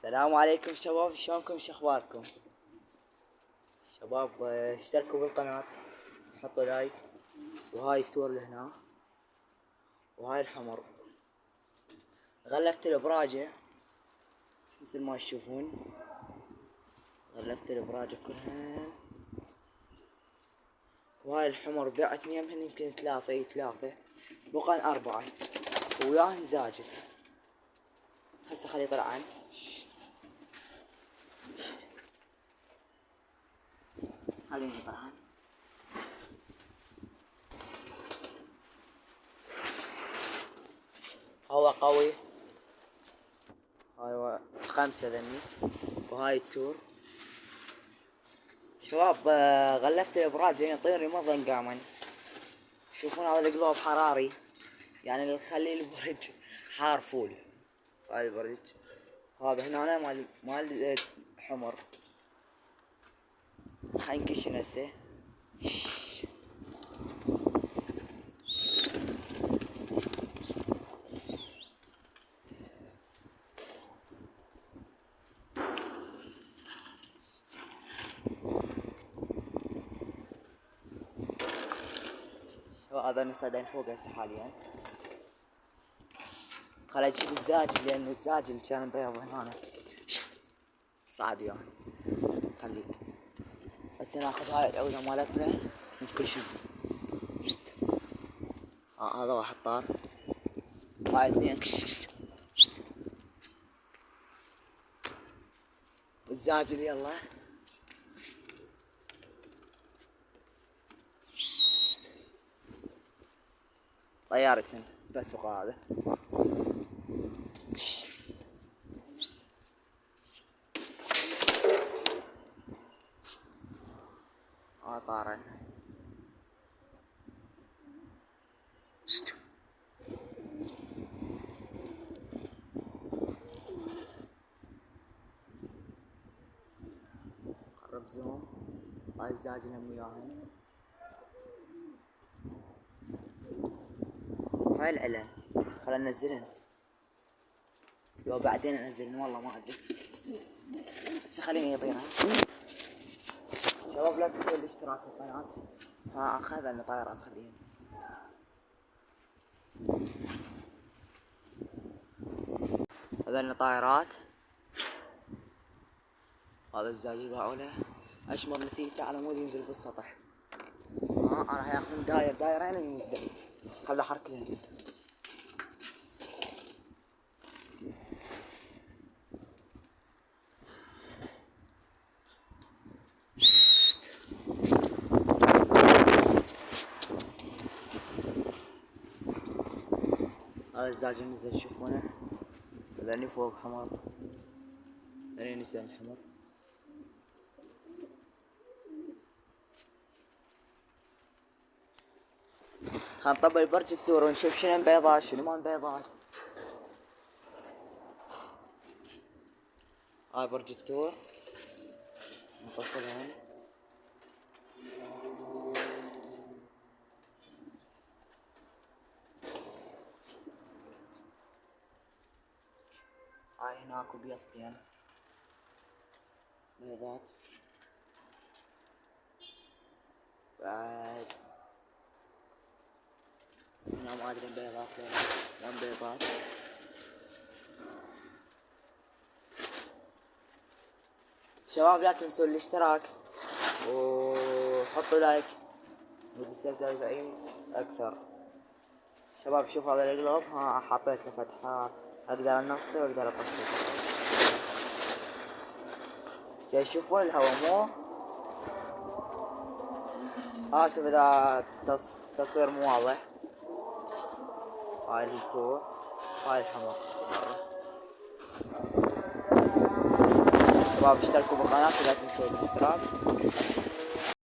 السلام عليكم شباب، شلونكم؟ شخباركم شباب؟ اشتركوا بالقناة، حطوا لايك. وهاي التور اللي هنا، وهاي الحمر. غلفت الابراجة مثل ما تشوفون، غلفت الابراجة كلهن. وهاي الحمر بعت يمهن يمكن ثلاثة بقى 4 وياهن زاجل. هسه خليه يطلع عن خليني يطلع عن هو قوي. هاي 5 ذني. وهاي التور شباب. غلفت الابراج لين يطير يمضن قامن. شوفون هذا القلوب حراري، يعني اللي يخلي البرج حار فول. هاي البرج هذا هنا مال حمر. خلينا نكشن هسه. هذا نصعدين فوق هسه حاليا. خل اجيب الزاجل لان الزاجل كان بيض هنا. صعد يعني. خليه هسه ناخذ هاي العودة مالتنا نكشن. هذا واحد طار، هاي 2 والزاجل يلا. طيارة بس فوق هذا. طارن قرب زوم. هاي الزاجل هم وياهن. هاي العلن خلنا ننزلهن، لو بعدين انزلهن والله ما ادري. بس خليني يطيرها. شباب لا تنسوا الاشتراك في القناة. اخذ لنا طائرات خليهن. هذول طائرات. هذا الزاجل باعوله اشمر نثيته على مود ينزل بالسطح. انا راح ياخذون دايرين وينزل. خله حركلهن. هذا الزاجل نزل تشوفونه. هذاني فوق حمر، هذاني نزل الحمر. خلينا نطبق برج التور ونشوف شنو بيضات شنو ما بيضات. هاي برج التور نطفلهم. هاي هناك بيضتين بيضات. بعد هنا ما ادري بيضات لا وين بيضات. شباب لا تنسوا الاشتراك وحطوا لايك وتستمتعوا اكثر. شباب شوف هذا القلوب، حطيت له فتحة اقدر انصه واقدر اطفيه. تشوفون الهواء مو شوف اذا تصوير مو واضح. هاي التور هاي الحمر. شباب اشتركوا بالقناة ولا تنسوا الاشتراك.